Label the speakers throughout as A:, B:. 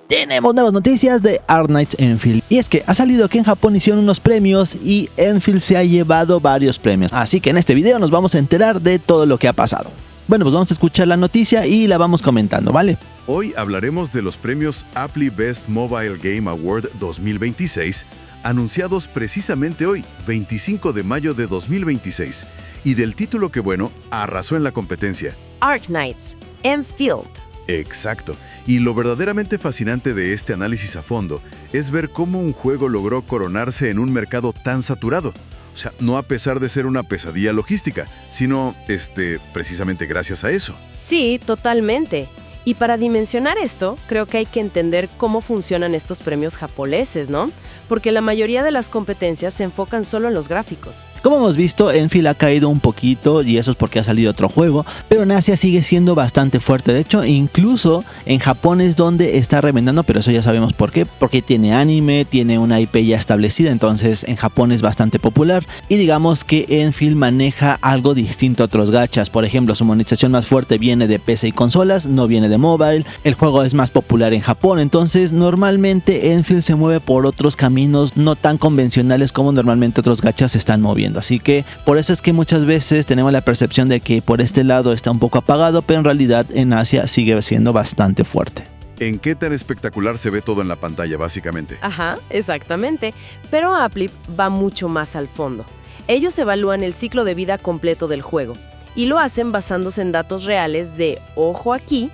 A: Tenemos nuevas noticias de Arknights Enfield. Y es que ha salido que en Japón hicieron unos premios y Enfield se ha llevado varios premios. Así que en este video nos vamos a enterar de todo lo que ha pasado. Bueno, pues vamos a escuchar la noticia y la vamos comentando, ¿vale?
B: Hoy hablaremos de los premios Appli Best Mobile Game Award 2026, anunciados precisamente hoy, 25 de mayo de 2026, y del título que, bueno, arrasó en la competencia.
C: Arknights Enfield.
B: Exacto. Y lo verdaderamente fascinante de este análisis a fondo es ver cómo un juego logró coronarse en un mercado tan saturado. O sea, no a pesar de ser una pesadilla logística, sino, precisamente gracias a eso.
C: Sí, totalmente. Y para dimensionar esto, creo que hay que entender cómo funcionan estos premios japoneses, ¿no? Porque la mayoría de las competencias se enfocan solo en los gráficos.
A: Como hemos visto, Enfield ha caído un poquito y eso es porque ha salido otro juego, pero en Asia sigue siendo bastante fuerte. De hecho, incluso en Japón es donde está reventando, pero eso ya sabemos por qué. Porque tiene anime, tiene una IP ya establecida, entonces en Japón es bastante popular. Y digamos que Enfield maneja algo distinto a otros gachas. Por ejemplo, su monetización más fuerte viene de PC y consolas, no viene de mobile. El juego es más popular en Japón, entonces normalmente Enfield se mueve por otros caminos no tan convencionales como normalmente otros gachas se están moviendo. Así que por eso es que muchas veces tenemos la percepción de que por este lado está un poco apagado, pero en realidad en Asia sigue siendo bastante fuerte.
B: ¿En qué tan espectacular se ve todo en la pantalla, básicamente?
C: Ajá, exactamente. Pero Appli va mucho más al fondo. Ellos evalúan el ciclo de vida completo del juego y lo hacen basándose en datos reales de, ojo aquí,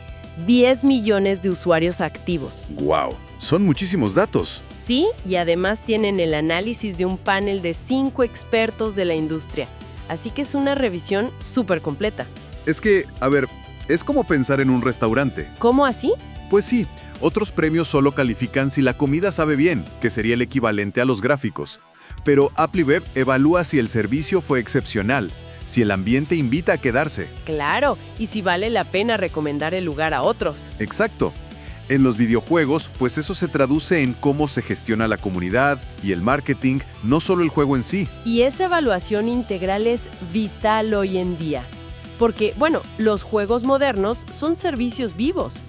C: 10 millones de usuarios activos.
B: ¡Wow! Son muchísimos datos.
C: Sí, y además tienen el análisis de un panel de 5 expertos de la industria. Así que es una revisión súper completa.
B: Es que, a ver, es como pensar en un restaurante.
C: ¿Cómo así?
B: Pues sí, otros premios solo califican si la comida sabe bien, que sería el equivalente a los gráficos. Pero AppliWeb evalúa si el servicio fue excepcional, si el ambiente invita a quedarse.
C: Claro, y si vale la pena recomendar el lugar a otros.
B: Exacto. En los videojuegos, pues eso se traduce en cómo se gestiona la comunidad y el marketing, no solo el juego en sí.
C: Y esa evaluación integral es vital hoy en día. Porque, bueno, los juegos modernos son servicios vivos.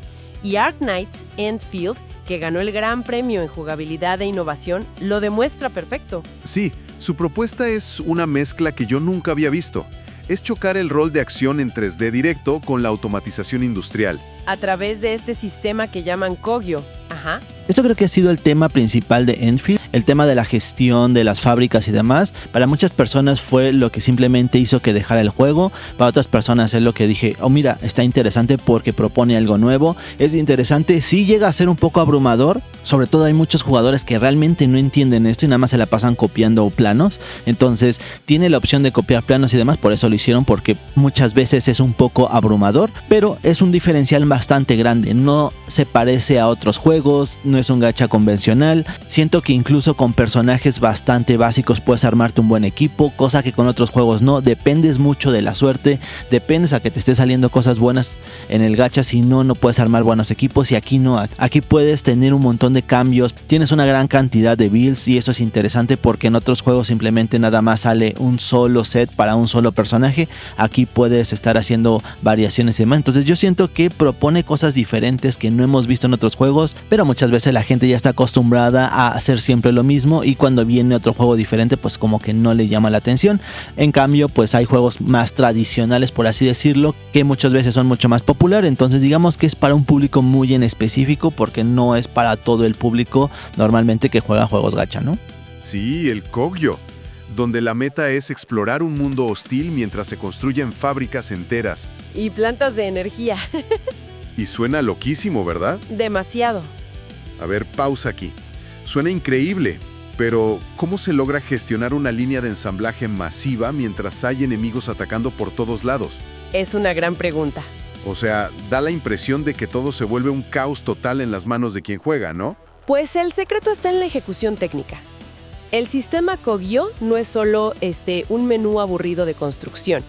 C: Y Arknights Enfield, que ganó el gran premio en jugabilidad e innovación, lo demuestra perfecto.
B: Sí, su propuesta es una mezcla que yo nunca había visto. Es chocar el rol de acción en 3D directo con la automatización industrial.
C: A través de este sistema que llaman Kogyo. Ajá.
A: Esto creo que ha sido el tema principal de Enfield, el tema de la gestión de las fábricas y demás. Para muchas personas fue lo que simplemente hizo que dejara el juego. Para otras personas es lo que dije, oh mira, está interesante porque propone algo nuevo. Es interesante, sí llega a ser un poco abrumador. Sobre todo hay muchos jugadores que realmente no entienden esto y nada más se la pasan copiando planos. Entonces tiene la opción de copiar planos y demás, por eso lo hicieron, porque muchas veces es un poco abrumador. Pero es un diferencial bastante grande, no se parece a otros juegos, no es un gacha convencional. Siento que incluso con personajes bastante básicos puedes armarte un buen equipo, cosa que con otros juegos no. Dependes mucho de la suerte, dependes a que te esté saliendo cosas buenas en el gacha, si no, no puedes armar buenos equipos. Y aquí no, aquí puedes tener un montón de cambios, tienes una gran cantidad de builds y eso es interesante porque en otros juegos simplemente nada más sale un solo set para un solo personaje. Aquí puedes estar haciendo variaciones y demás. Entonces yo siento que propone cosas diferentes que no hemos visto en otros juegos, pero muchas veces la gente ya está acostumbrada a hacer siempre lo mismo y cuando viene otro juego diferente pues como que no le llama la atención. En cambio pues hay juegos más tradicionales, por así decirlo, que muchas veces son mucho más populares. Entonces digamos que es para un público muy en específico porque no es para todo el público normalmente que juega juegos gacha, ¿no?
B: Sí, el Kogyo, donde la meta es explorar un mundo hostil mientras se construyen fábricas enteras.
C: Y plantas de energía.
B: Y suena loquísimo, ¿verdad?
C: Demasiado.
B: A ver, pausa aquí. Suena increíble, pero ¿cómo se logra gestionar una línea de ensamblaje masiva mientras hay enemigos atacando por todos lados?
C: Es una gran pregunta.
B: O sea, da la impresión de que todo se vuelve un caos total en las manos de quien juega, ¿no?
C: Pues el secreto está en la ejecución técnica. El sistema Kogyo no es solo un menú aburrido de construcción.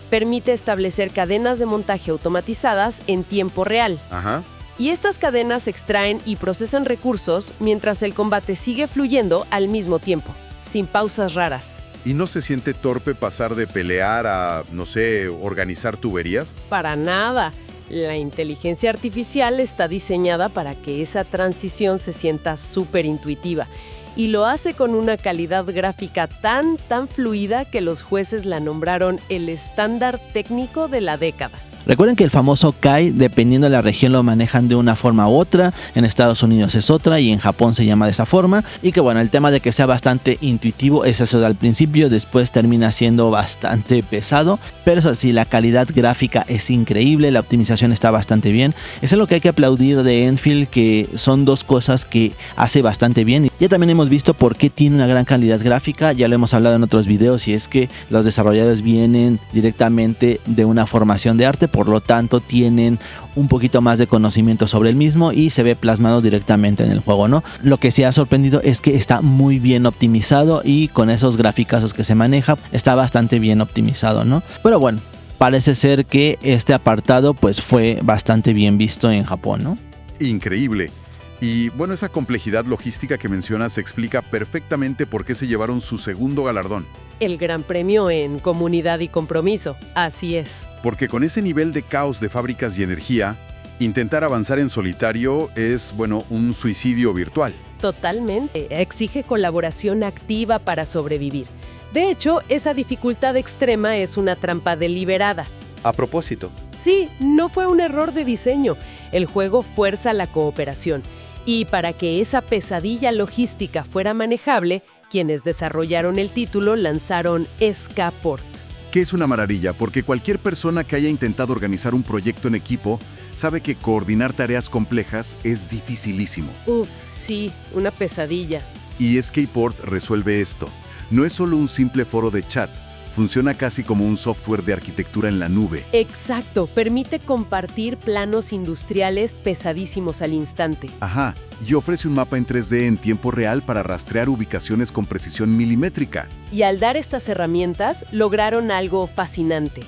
C: Permite establecer cadenas de montaje automatizadas en tiempo real.
B: Ajá.
C: Y estas cadenas extraen y procesan recursos mientras el combate sigue fluyendo al mismo tiempo, sin pausas raras.
B: ¿Y no se siente torpe pasar de pelear a, no sé, organizar tuberías?
C: Para nada. La inteligencia artificial está diseñada para que esa transición se sienta súper intuitiva y lo hace con una calidad gráfica tan fluida que los jueces la nombraron el estándar técnico de la década.
A: Recuerden que el famoso KAI, dependiendo de la región, lo manejan de una forma u otra. En Estados Unidos es otra y en Japón se llama de esa forma. Y que bueno, el tema de que sea bastante intuitivo es eso al principio, después termina siendo bastante pesado. Pero eso sí, la calidad gráfica es increíble, la optimización está bastante bien. Eso es lo que hay que aplaudir de Enfield, que son dos cosas que hace bastante bien. Ya también hemos visto por qué tiene una gran calidad gráfica, ya lo hemos hablado en otros videos, y es que los desarrolladores vienen directamente de una formación de arte, por lo tanto tienen un poquito más de conocimiento sobre el mismo y se ve plasmado directamente en el juego, ¿no? Lo que sí ha sorprendido es que está muy bien optimizado y con esos graficazos que se maneja está bastante bien optimizado, ¿no? Pero bueno, parece ser que este apartado pues fue bastante bien visto en Japón, ¿no?
B: Increíble. Y bueno, esa complejidad logística que mencionas explica perfectamente por qué se llevaron su segundo galardón.
C: El gran premio en comunidad y compromiso, así es.
B: Porque con ese nivel de caos de fábricas y energía, intentar avanzar en solitario es, bueno, un suicidio virtual.
C: Totalmente. Exige colaboración activa para sobrevivir. De hecho, esa dificultad extrema es una trampa deliberada.
B: A propósito.
C: Sí, no fue un error de diseño. El juego fuerza la cooperación. Y para que esa pesadilla logística fuera manejable, quienes desarrollaron el título lanzaron SK-Port.
B: Que es una maravilla, porque cualquier persona que haya intentado organizar un proyecto en equipo sabe que coordinar tareas complejas es dificilísimo.
C: Uf, sí, una pesadilla.
B: Y SK-Port resuelve esto. No es solo un simple foro de chat. Funciona casi como un software de arquitectura en la nube.
C: Exacto, permite compartir planos industriales pesadísimos al instante.
B: Ajá, y ofrece un mapa en 3D en tiempo real para rastrear ubicaciones con precisión milimétrica.
C: Y al dar estas herramientas, lograron algo fascinante.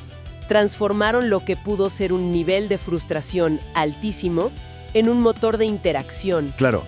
C: Transformaron lo que pudo ser un nivel de frustración altísimo en un motor de interacción.
B: Claro,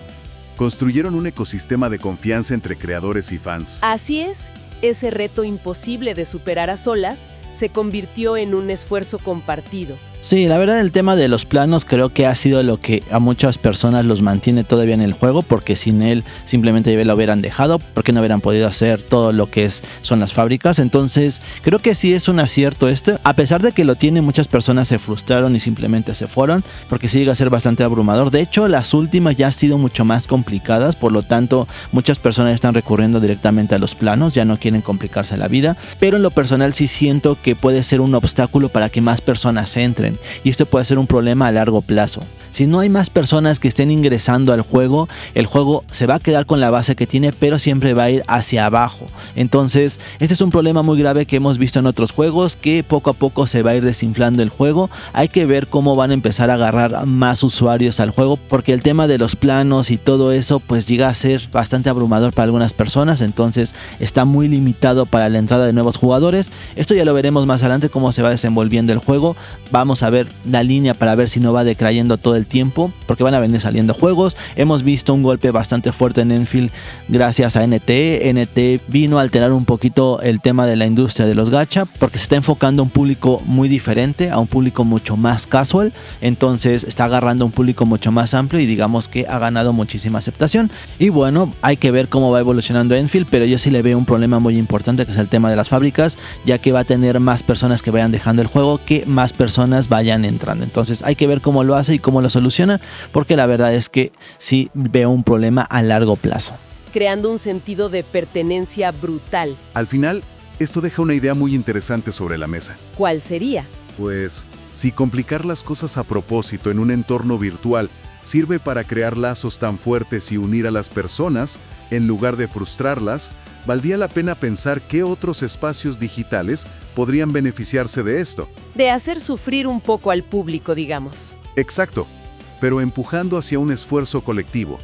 B: construyeron un ecosistema de confianza entre creadores y fans.
C: Así es. Ese reto imposible de superar a solas se convirtió en un esfuerzo compartido.
A: Sí, la verdad el tema de los planos creo que ha sido lo que a muchas personas los mantiene todavía en el juego, porque sin él simplemente lo hubieran dejado, porque no hubieran podido hacer todo lo que son las fábricas. Entonces creo que sí es un acierto a pesar de que lo tiene, muchas personas se frustraron y simplemente se fueron, porque sí llega a ser bastante abrumador. De hecho, las últimas ya han sido mucho más complicadas, por lo tanto muchas personas están recurriendo directamente a los planos, ya no quieren complicarse la vida, pero en lo personal sí siento que puede ser un obstáculo para que más personas entren. Y esto puede ser un problema a largo plazo. Si no hay más personas que estén ingresando al juego, el juego se va a quedar con la base que tiene, pero siempre va a ir hacia abajo. Entonces, este es un problema muy grave que hemos visto en otros juegos, que poco a poco se va a ir desinflando el juego. Hay que ver cómo van a empezar a agarrar más usuarios al juego, porque el tema de los planos y todo eso pues llega a ser bastante abrumador para algunas personas. Entonces está muy limitado para la entrada de nuevos jugadores. Esto ya lo veremos más adelante, cómo se va desenvolviendo el juego. Vamos a ver la línea para ver si no va decayendo todo el tiempo, porque van a venir saliendo juegos. Hemos visto un golpe bastante fuerte en Enfield gracias a NT. NT vino a alterar un poquito el tema de la industria de los gacha, porque se está enfocando a un público muy diferente, a un público mucho más casual. Entonces está agarrando un público mucho más amplio y digamos que ha ganado muchísima aceptación. Y bueno, hay que ver cómo va evolucionando Enfield, pero yo sí le veo un problema muy importante, que es el tema de las fábricas, ya que va a tener más personas que vayan dejando el juego que más personas vayan entrando. Entonces hay que ver cómo lo hace y cómo lo soluciona, porque la verdad es que sí veo un problema a largo plazo.
C: Creando un sentido de pertenencia brutal.
B: Al final, esto deja una idea muy interesante sobre la mesa.
C: ¿Cuál sería?
B: Pues, si complicar las cosas a propósito en un entorno virtual sirve para crear lazos tan fuertes y unir a las personas, en lugar de frustrarlas, valdría la pena pensar qué otros espacios digitales podrían beneficiarse de esto.
C: De hacer sufrir un poco al público, digamos.
B: Exacto, pero empujando hacia un esfuerzo colectivo.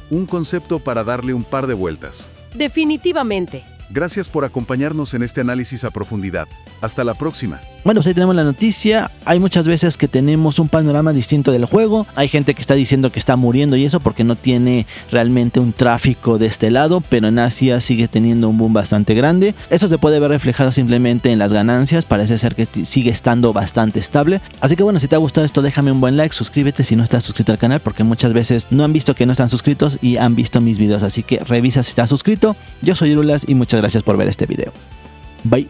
B: Un concepto para darle un par de vueltas.
C: Definitivamente.
B: Gracias por acompañarnos en este análisis a profundidad. Hasta la próxima.
A: Bueno, pues ahí tenemos la noticia. Hay muchas veces que tenemos un panorama distinto del juego. Hay gente que está diciendo que está muriendo y eso porque no tiene realmente un tráfico de este lado, pero en Asia sigue teniendo un boom bastante grande. Eso se puede ver reflejado simplemente en las ganancias. Parece ser que sigue estando bastante estable. Así que bueno, si te ha gustado esto, déjame un buen like, suscríbete si no estás suscrito al canal, porque muchas veces no han visto que no están suscritos y han visto mis videos. Así que revisa si estás suscrito. Yo soy Irulas y muchas gracias por ver este video. Bye.